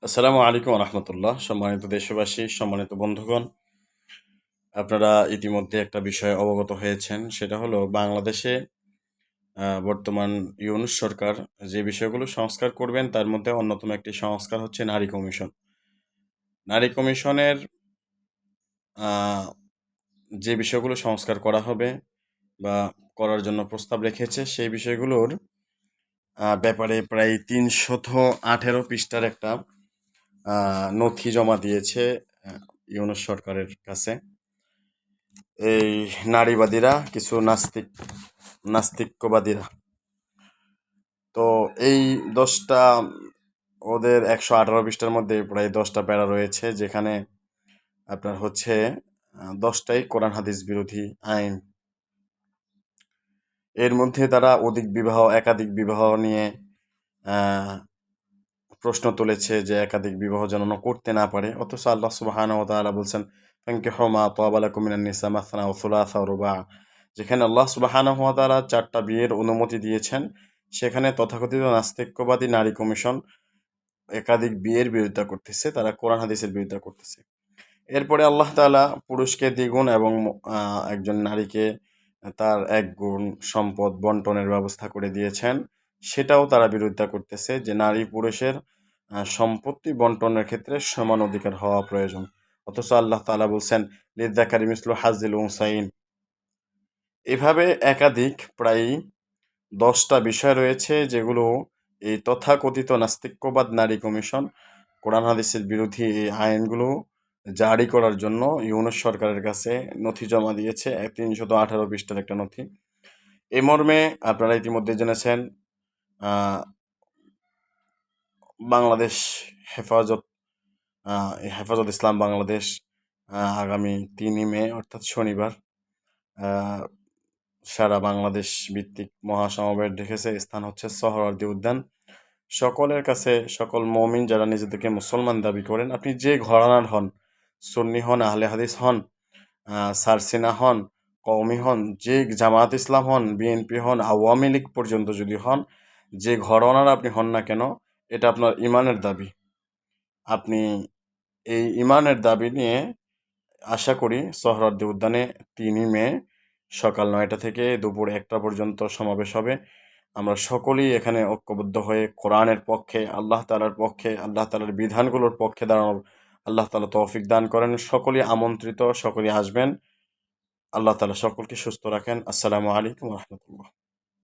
আসসালামু আলাইকুম রহমতুল্লাহ। সম্মানিত দেশবাসী, সম্মানিত বন্ধুগণ, আপনারা ইতিমধ্যে একটা বিষয়ে অবগত হয়েছেন। সেটা হলো বাংলাদেশে বর্তমান ইউনূস সরকার যে বিষয়গুলো সংস্কার করবেন তার মধ্যে অন্যতম একটি সংস্কার হচ্ছে নারী কমিশন। নারী কমিশনের আহ, যে বিষয়গুলো সংস্কার করা হবে বা করার জন্য প্রস্তাব রেখেছে সেই বিষয়গুলোর ব্যাপারে প্রায় ৩18 পৃষ্ঠার একটা নথি জমা দিয়েছে ইউনূস সরকারের কাছে এই নারীবাদীরা, কিছু নাস্তিক্যবাদীরা। তো এই 10টা, ওদের 118 পৃষ্ঠার মধ্যে প্রায় 10টা প্যারা রয়েছে, যেখানে আপনার হচ্ছে 10টাই কোরআন হাদিস বিরোধী আইন। এর মধ্যে তারা একাধিক বিবাহ নিয়ে আহ, প্রশ্ন তুলেছে যে একাধিক বিবাহ যেন করতে না পারে। অথচ আল্লাহ সুবহানাহু ওয়া তাআলা বলছেন, ফানকিহু মা তাবা লাকুম মিনান নিসা মাসনা ওয়া সুলাসা ওয়া রুবা। যেখানে আল্লাহ সুবহানাহু ওয়া তাআলা 4টা বিয়ের অনুমতি দিয়েছেন, সেখানে তথাকথিত নাস্তিক্যবাদী নারী কমিশন একাধিক বিয়ের বিরোধিতা করতেছে, তারা কোরআন হাদিসের বিরোধিতা করতেছে। এরপরে আল্লাহ তাআলা পুরুষকে দ্বিগুণ এবং একজন নারীকে তার 1 গুণ সম্পদ বন্টনের ব্যবস্থা করে দিয়েছেন, সেটাও তারা বিরোধিতা করতেছে যে নারী পুরুষের সম্পত্তি বন্টনের ক্ষেত্রে সমান অধিকার হওয়া প্রয়োজন। অথচ আল্লাহ তাআলা বলছেন, লিযযাকারি মিসলু হাজ্জিল উনসাইন। এভাবে একাধিক প্রায় 10টা বিষয় রয়েছে, যেগুলো এই তথাকথিত নাস্তিক্যবাদ নারী কমিশন কোরআন হাদিসের বিরোধী এই আইনগুলো জারি করার জন্য ইউনূস সরকারের কাছে নথি জমা দিয়েছে। 318 পৃষ্ঠার একটা নথি। এ মর্মে আপনারা ইতিমধ্যে জেনেছেন, আহ, বাংলাদেশ হেফাজত হেফাজত ইসলাম বাংলাদেশ আগামী 3ই মে অর্থাৎ শনিবার আহ, সারা বাংলাদেশ ভিত্তিক মহাসমাবেশ ডেকেছে। স্থান হচ্ছে সোহরাওয়ার্দী উদ্যান। সকলের কাছে, সকল মমিন যারা নিজেদেরকে মুসলমান দাবি করেন, আপনি যে ঘরানার হন, সুন্নি হন, আহলে হাদিস হন, সারসিনা হন, কওমি হন, যে জামায়াত ইসলাম হন, বিএনপি হন, আওয়ামী লীগ পর্যন্ত যদি হন, যে ঘরানার আপনি হন না কেন, এটা আপনার ইমানের দাবি। আপনি এই ইমানের দাবি নিয়ে আশা করি সোহরাওয়ার্দী উদ্যানে 3ই মে সকাল 9টা থেকে দুপুর 1টা পর্যন্ত সমাবেশ হবে। আমরা সকলেই এখানে ঐক্যবদ্ধ হয়ে কোরআনের পক্ষে, আল্লাহ তাআলার পক্ষে, আল্লাহ তাআলার বিধানগুলোর পক্ষে দাঁড়ানোর আল্লাহ তাআলা তৌফিক দান করেন। সকলেই আমন্ত্রিত, সকলেই আসবেন। আল্লাহ তাআলা সকলকে সুস্থ রাখেন। আসসালামু আলাইকুম ওয়া রাহমাতুল্লাহ।